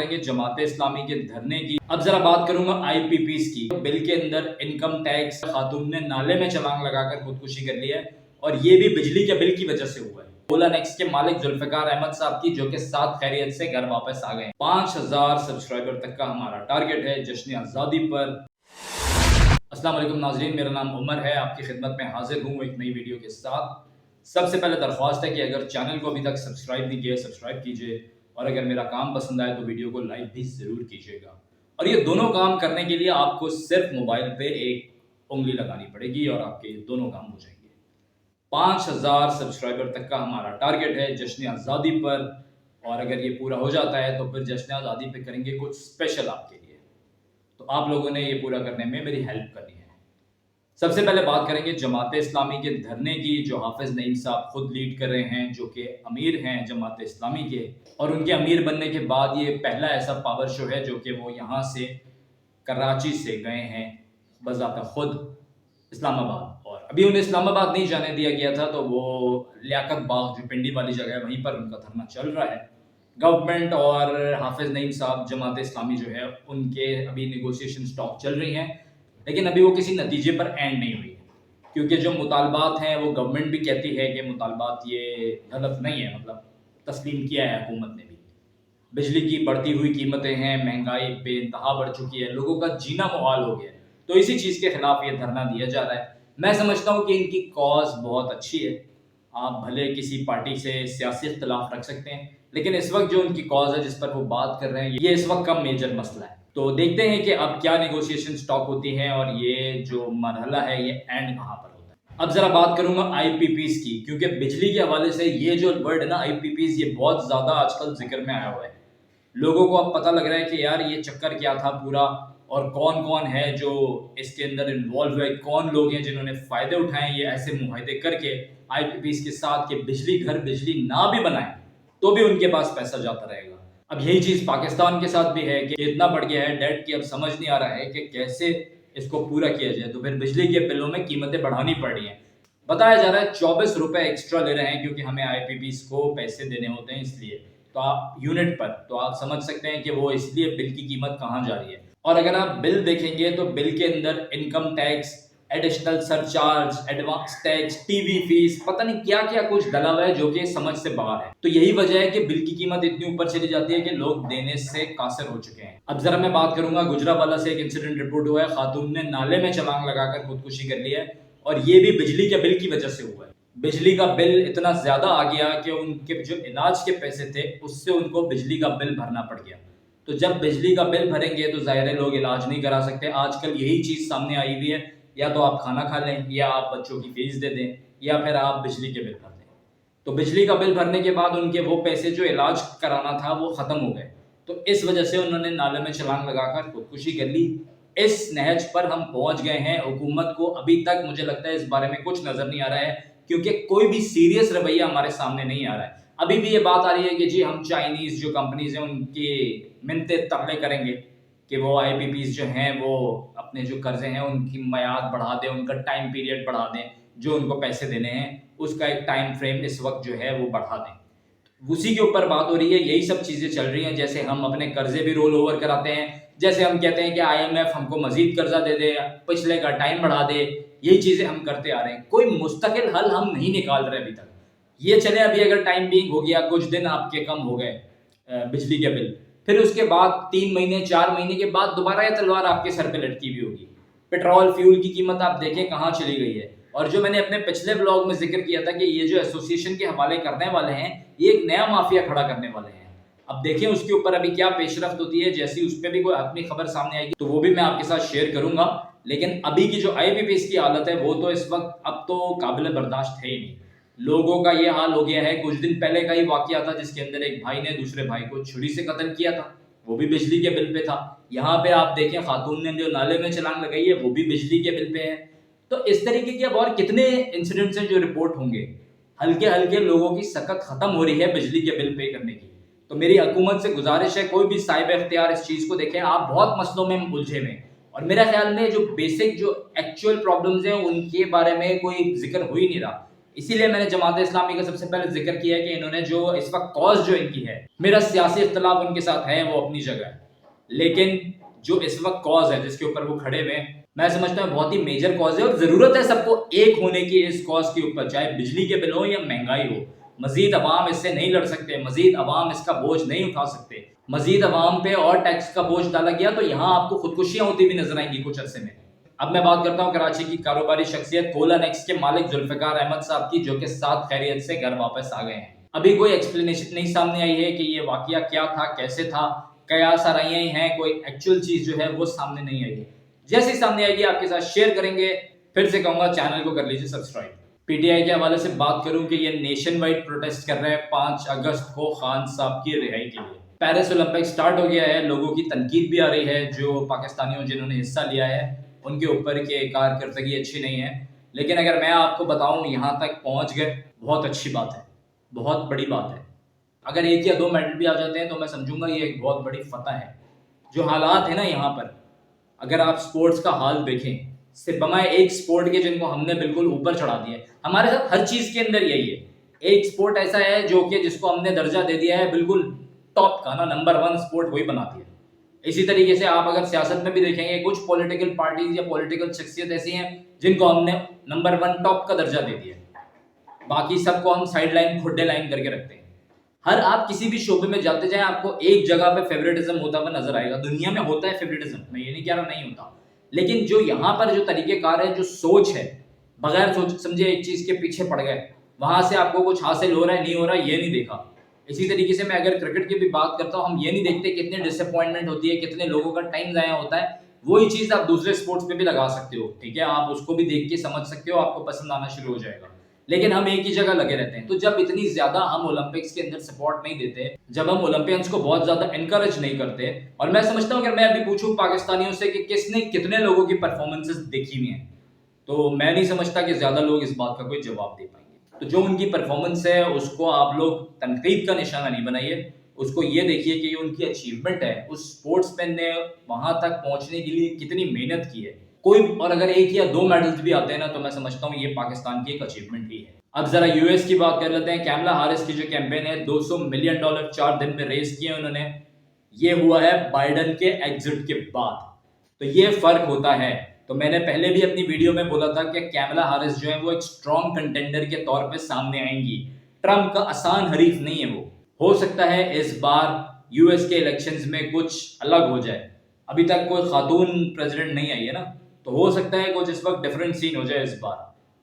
کریں گے جماعت اسلامی کے دھرنے کی۔ اب ذرا بات کروں گا آئی پی پیز کی۔ بل کے اندر انکم ٹیکس، خاتون نے نالے میں چھلانگ لگا کر خودکشی کر لی ہے اور یہ بھی بجلی کے بل کی وجہ سے ہوا ہے۔ اولا نیکسٹ کے مالک ذوالفقار احمد صاحب کی، جو کہ ساتھ خیریت سے گھر واپس آ گئے۔ 5000 سبسکرائبر تک کا ہمارا ٹارگٹ ہے جشن آزادی پر۔ السلام علیکم ناظرین، میرا نام عمر ہے، آپ کی خدمت میں حاضر ہوں ایک نئی ویڈیو کے ساتھ۔ سب سے پہلے درخواست ہے کہ اگر چینل کو ابھی تک سبسکرائب نہیں کیا سبسکرائب کیجئے، اور اگر میرا کام پسند آئے تو ویڈیو کو لائک بھی ضرور کیجئے گا۔ اور یہ دونوں کام کرنے کے لیے آپ کو صرف موبائل پہ ایک انگلی لگانی پڑے گی اور آپ کے دونوں کام ہو جائیں گے۔ 5000 سبسکرائبر تک کا ہمارا ٹارگٹ ہے جشن آزادی پر، اور اگر یہ پورا ہو جاتا ہے تو پھر جشن آزادی پہ کریں گے کچھ اسپیشل آپ کے لیے۔ تو آپ لوگوں نے یہ پورا کرنے میں میری ہیلپ کرنی ہے۔ سب سے پہلے بات کریں گے جماعت اسلامی کے دھرنے کی، جو حافظ نعیم صاحب خود لیڈ کر رہے ہیں، جو کہ امیر ہیں جماعت اسلامی کے، اور ان کے امیر بننے کے بعد یہ پہلا ایسا پاور شو ہے جو کہ وہ یہاں سے کراچی سے گئے ہیں بذات خود اسلام آباد، اور ابھی انہیں اسلام آباد نہیں جانے دیا گیا تھا، تو وہ لیاقت باغ جو پنڈی والی جگہ ہے وہیں پر ان کا دھرنا چل رہا ہے۔ گورنمنٹ اور حافظ نعیم صاحب جماعت اسلامی جو ہے ان کے ابھی نیگوسیشن سٹاک چل رہی ہیں، لیکن ابھی وہ کسی نتیجے پر اینڈ نہیں ہوئی ہے، کیونکہ جو مطالبات ہیں وہ گورنمنٹ بھی کہتی ہے کہ مطالبات یہ غلط نہیں ہے، مطلب تسلیم کیا ہے حکومت نے بھی۔ بجلی کی بڑھتی ہوئی قیمتیں ہیں، مہنگائی بے انتہا بڑھ چکی ہے، لوگوں کا جینا محال ہو گیا ہے، تو اسی چیز کے خلاف یہ دھرنا دیا جا رہا ہے۔ میں سمجھتا ہوں کہ ان کی کاز بہت اچھی ہے، آپ بھلے کسی پارٹی سے سیاسی اختلاف رکھ سکتے ہیں، لیکن اس وقت جو ان کی کاز ہے جس پر وہ بات کر رہے ہیں، یہ اس وقت کا میجر مسئلہ ہے۔ تو دیکھتے ہیں کہ اب کیا نیگوسیشن سٹاک ہوتی ہیں اور یہ جو مرحلہ ہے یہ اینڈ کہاں پر ہوتا ہے۔ اب ذرا بات کروں گا آئی پی پیز کی، کیونکہ بجلی کے حوالے سے یہ جو ورڈ ہے نا آئی پی پیز، یہ بہت زیادہ آج کل ذکر میں آیا ہوا ہے۔ لوگوں کو اب پتہ لگ رہا ہے کہ یار یہ چکر کیا تھا پورا، اور کون کون ہے جو اس کے اندر انوالو ہوئے، کون لوگ ہیں جنہوں نے فائدے اٹھائے یہ ایسے معاہدے کر کے آئی پی پیز کے ساتھ کہ بجلی گھر بجلی نہ بھی بنائیں تو بھی ان کے پاس پیسہ جاتا رہے گا۔ اب یہی چیز پاکستان کے ساتھ بھی ہے کہ اتنا بڑھ گیا ہے ڈیٹ کہ اب سمجھ نہیں آ رہا ہے کہ کیسے اس کو پورا کیا جائے، تو پھر بجلی کے بلوں میں قیمتیں بڑھانی پڑ رہی ہیں۔ بتایا جا رہا ہے 24 روپے ایکسٹرا لے رہے ہیں، کیونکہ ہمیں آئی پی پیز کو پیسے دینے ہوتے ہیں اس لیے، تو آپ یونٹ پر، تو آپ سمجھ سکتے ہیں کہ وہ اس لیے بل کی قیمت کہاں جا رہی ہے۔ اور اگر آپ بل دیکھیں گے تو بل کے اندر income tax, additional surcharge, advance tax, T V fees, پتہ نہیں کیا کیا کچھ ڈلا ہوا ہے جو کہ سمجھ سے باہر ہے۔ تو یہی وجہ ہے کہ بل کی قیمت اتنی اوپر چلی جاتی ہے کہ لوگ دینے سے قاصر ہو چکے ہیں۔ اب ذرا میں بات کروں گا گجرانوالہ سے ایک انسیڈنٹ رپورٹ ہوا ہے، خاتون نے نالے میں چھلانگ لگا کر خودکشی کر لی ہے، اور یہ بھی بجلی کے بل کی وجہ سے ہوا ہے۔ بجلی کا بل اتنا زیادہ آ گیا کہ ان کے جو علاج کے پیسے تھے اس سے ان کو بجلی کا بل بھرنا پڑ گیا۔ تو جب بجلی کا بل بھریں گے تو ظاہر ہے لوگ علاج نہیں کرا سکتے۔ آج کل یہی چیز سامنے آئی ہوئی ہے، یا تو آپ کھانا کھا لیں، یا آپ بچوں کی فیس دے دیں، یا پھر آپ بجلی کے بل بھر دیں۔ تو بجلی کا بل بھرنے کے بعد ان کے وہ پیسے جو علاج کرانا تھا وہ ختم ہو گئے، تو اس وجہ سے انہوں نے نالے میں چھلانگ لگا کر خودکشی کر لی۔ اس نہج پر ہم پہنچ گئے ہیں، حکومت کو ابھی تک مجھے لگتا ہے اس بارے میں کچھ نظر نہیں آ رہا ہے، کیونکہ کوئی بھی سیریس رویہ ہمارے سامنے نہیں آ رہا ہے۔ ابھی بھی یہ بات آ رہی ہے کہ جی ہم چائنیز جو کمپنیز ہیں ان کی منتیں ترلے کریں گے کہ وہ آئی پی پیز جو ہیں وہ اپنے جو قرضے ہیں ان کی میعاد بڑھا دیں، ان کا ٹائم پیریڈ بڑھا دیں، جو ان کو پیسے دینے ہیں اس کا ایک ٹائم فریم اس وقت جو ہے وہ بڑھا دیں۔ اسی کے اوپر بات ہو رہی ہے، یہی سب چیزیں چل رہی ہیں۔ جیسے ہم اپنے قرضے بھی رول اوور کراتے ہیں، جیسے ہم کہتے ہیں کہ آئی ایم ایف ہم کو مزید قرضہ دے دے، پچھلے کا ٹائم بڑھا دے، یہی چیزیں ہم کرتے آ رہے ہیں۔ کوئی مستقل حل ہم نہیں نکال رہے ابھی تک۔ یہ چلے ابھی اگر ٹائم بینگ ہو گیا، کچھ دن آپ کے کم ہو گئے بجلی کے بل، پھر اس کے بعد 3 مہینے 4 مہینے کے بعد دوبارہ یہ تلوار آپ کے سر پہ لٹکی ہوئی ہوگی۔ پیٹرول فیول کی قیمت آپ دیکھیں کہاں چلی گئی ہے، اور جو میں نے اپنے پچھلے بلاگ میں ذکر کیا تھا کہ یہ جو ایسوسیشن کے حوالے کرنے والے ہیں یہ ایک نیا مافیا کھڑا کرنے والے ہیں۔ اب دیکھیں اس کے اوپر ابھی کیا پیش رفت ہوتی ہے، جیسی اس پہ بھی کوئی حتمی خبر سامنے آئے گی تو وہ بھی میں آپ کے ساتھ شیئر کروں گا۔ لیکن ابھی کی جو آئی پی پیز کی حالت ہے وہ تو اس وقت اب تو قابل برداشت ہے ہی نہیں۔ لوگوں کا یہ حال ہو گیا ہے، کچھ دن پہلے کا ہی واقعہ تھا جس کے اندر ایک بھائی نے دوسرے بھائی کو چھری سے قتل کیا تھا، وہ بھی بجلی کے بل پہ تھا۔ یہاں پہ آپ دیکھیں خاتون نے جو نالے میں چھلانگ لگائی ہے وہ بھی بجلی کے بل پہ ہے۔ تو اس طریقے کے اب اور کتنے انسیڈنٹس ہیں جو رپورٹ ہوں گے، ہلکے ہلکے لوگوں کی سکت ختم ہو رہی ہے بجلی کے بل پے کرنے کی۔ تو میری حکومت سے گزارش ہے، کوئی بھی صاحب اختیار اس چیز کو دیکھیں، آپ بہت مسئلوں میں الجھے ہوئے ہیں، اور میرا خیال میں جو بیسک جو ایکچوئل پرابلمز ہیں ان کے بارے میں کوئی ذکر ہو ہی نہیں رہا۔ اسی لیے میں نے جماعت اسلامی کا سب سے پہلے ذکر کیا ہے کہ انہوں نے جو اس وقت کاز جو ان کی ہے، میرا سیاسی اختلاف ان کے ساتھ ہے وہ اپنی جگہ ہے، لیکن جو اس وقت کاز ہے جس کے اوپر وہ کھڑے ہوئے ہیں، میں سمجھتا ہوں بہت ہی میجر کاز ہے، اور ضرورت ہے سب کو ایک ہونے کی اس کاز کے اوپر، چاہے بجلی کے بل ہو یا مہنگائی ہو۔ مزید عوام اس سے نہیں لڑ سکتے، مزید عوام اس کا بوجھ نہیں اٹھا سکتے، مزید عوام پہ اور ٹیکس کا بوجھ ڈالا گیا تو یہاں آپ کو خودکشیاں ہوتی بھی نظر آئیں گی کچھ عرصے میں۔ اب میں بات کرتا ہوں کراچی کی کاروباری شخصیت کولا نیکس کے مالک ذوالفقار احمد صاحب کی، جو کہ ساتھ خیریت سے گھر واپس آ گئے ہیں۔ ابھی کوئی ایکسپلینیشن نہیں سامنے آئی ہے کہ یہ واقعہ کیا تھا، کیسے تھا، کیا سرائیاں ہیں، کوئی ایکچوئل چیز جو ہے وہ سامنے نہیں آئی ہے۔ جیسے سامنے آئے گی آپ کے ساتھ شیئر کریں گے۔ پھر سے کہوں گا چینل کو کر لیجیے سبسکرائب۔ پی ٹی آئی کے حوالے سے بات کروں کہ یہ نیشن وائڈ پروٹیسٹ کر رہے ہیں 5 اگست کو خان صاحب کی رہائی کے لیے۔ پیرس اولمپک سٹارٹ ہو گیا ہے، لوگوں کی تنقید بھی آ رہی ہے جو پاکستانیوں جنہوں نے حصہ لیا ہے ان کے اوپر کہ کارکردگی اچھی نہیں ہے، لیکن اگر میں آپ کو بتاؤں یہاں تک پہنچ گئے، بہت اچھی بات ہے، بہت بڑی بات ہے۔ اگر 1 یا 2 میڈل بھی آ جاتے ہیں تو میں سمجھوں گا یہ ایک بہت بڑی فتح ہے۔ جو حالات ہیں نا یہاں پر، اگر آپ سپورٹس کا حال دیکھیں، صرف بمائے ایک سپورٹ کے جن کو ہم نے بالکل اوپر چڑھا دیا ہے، ہمارے ساتھ ہر چیز کے اندر یہی ہے۔ ایک سپورٹ ایسا ہے جو کہ جس کو ہم نے درجہ دے دیا ہے بالکل ٹاپ کا، نا نمبر 1 سپورٹ وہی بنا دیا ہے۔ اسی طریقے سے آپ اگر سیاست میں بھی دیکھیں گے، کچھ پولیٹیکل پارٹیز یا پولیٹیکل شخصیت ایسی ہیں جن کو ہم نے نمبر 1 ٹاپ کا درجہ دے دیا ہے، باقی سب کو ہم سائیڈ لائن کھڈے لائن کر کے رکھتے ہیں۔ ہر آپ کسی بھی شعبے میں جاتے جائیں آپ کو ایک جگہ پہ فیوریٹزم ہوتا ہوا نظر آئے گا۔ دنیا میں ہوتا ہے فیوریٹزم، میں یہ نہیں کہہ رہا نہیں ہوتا، لیکن جو یہاں پر جو طریقہ کار ہے، جو سوچ ہے، بغیر سوچ سمجھے ایک چیز کے پیچھے پڑ گئے، وہاں سے آپ کو کچھ حاصل ہو رہا ہے نہیں ہو رہا یہ نہیں دیکھا۔ اسی طریقے سے میں اگر کرکٹ کی بھی بات کرتا ہوں، ہم یہ نہیں دیکھتے کتنے ڈس اپوائنٹمنٹ ہوتی ہے، کتنے لوگوں کا ٹائم ضائع ہوتا ہے، وہی چیز آپ دوسرے سپورٹس پہ بھی لگا سکتے ہو، ٹھیک ہے، آپ اس کو بھی دیکھ کے سمجھ سکتے ہو، آپ کو پسند آنا شروع ہو جائے گا۔ لیکن ہم ایک ہی جگہ لگے رہتے ہیں، تو جب اتنی زیادہ ہم اولمپکس کے اندر سپورٹ نہیں دیتے، جب ہم اولمپئنس کو بہت زیادہ انکریج نہیں کرتے، اور میں سمجھتا ہوں اگر میں ابھی پوچھوں پاکستانیوں سے کہ کس نے کتنے لوگوں کی پرفارمنسز دیکھی ہوئی ہیں، تو میں نہیں سمجھتا کہ زیادہ لوگ اس بات کا کوئی جواب دے پائیں گے۔ تو جو ان کی پرفارمنس ہے اس کو آپ لوگ تنقید کا نشانہ نہیں بنائیے، اس کو یہ دیکھیے کہ یہ ان کی اچیومنٹ ہے، اس سپورٹس مین نے وہاں تک پہنچنے کے لیے کتنی محنت کی ہے۔ کوئی اور اگر 1 یا 2 میڈلز بھی آتے ہیں نا تو میں سمجھتا ہوں یہ پاکستان کی ایک اچیومنٹ ہی ہے۔ اب ذرا یو ایس کی بات کر لیتے ہیں۔ کیملا ہارس کی جو کیمپین ہے، $200 ملین 4 دن میں ریز کیے انہوں نے، یہ ہوا ہے بائیڈن کے ایگزٹ کے بعد، تو یہ فرق ہوتا ہے۔ تو میں نے پہلے بھی اپنی ویڈیو میں بولا تھا کہ کیملا ہارس جو ہے وہ ایک اسٹرانگ کنٹینڈر کے طور پہ سامنے آئیں گی، ٹرمپ کا آسان حریف نہیں ہے وہ۔ ہو سکتا ہے اس بار یو ایس کے الیکشنز میں کچھ الگ ہو جائے، ابھی تک کوئی خاتون پریزیڈنٹ نہیں آئی ہے نا، تو ہو سکتا ہے کچھ اس وقت ڈفرینٹ سین ہو جائے اس بار۔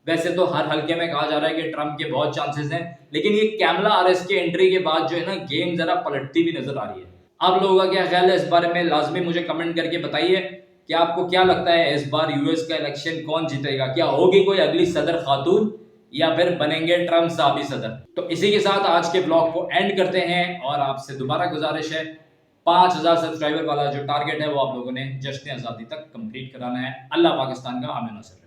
ویسے تو ہر حلقے میں کہا جا رہا ہے کہ ٹرمپ کے بہت چانسز ہیں، لیکن یہ کیملا ہارس کے انٹری کے بعد جو ہے نا گیم ذرا پلٹتی بھی نظر آ رہی ہے۔ آپ لوگوں کا کیا خیال ہے اس بارے میں لازمی مجھے کمنٹ کر کے بتائیے کہ آپ کو کیا لگتا ہے اس بار یو ایس کا الیکشن کون جیتے گا؟ کیا ہوگی کوئی اگلی صدر خاتون یا پھر بنیں گے ٹرمپ صاحب ہی صدر؟ تو اسی کے ساتھ آج کے بلاگ کو اینڈ کرتے ہیں، اور آپ سے دوبارہ گزارش ہے 5000 سبسکرائبر والا جو ٹارگٹ ہے وہ آپ لوگوں نے جشن آزادی تک کمپلیٹ کرانا ہے۔ اللہ پاکستان کا حامی ناصر۔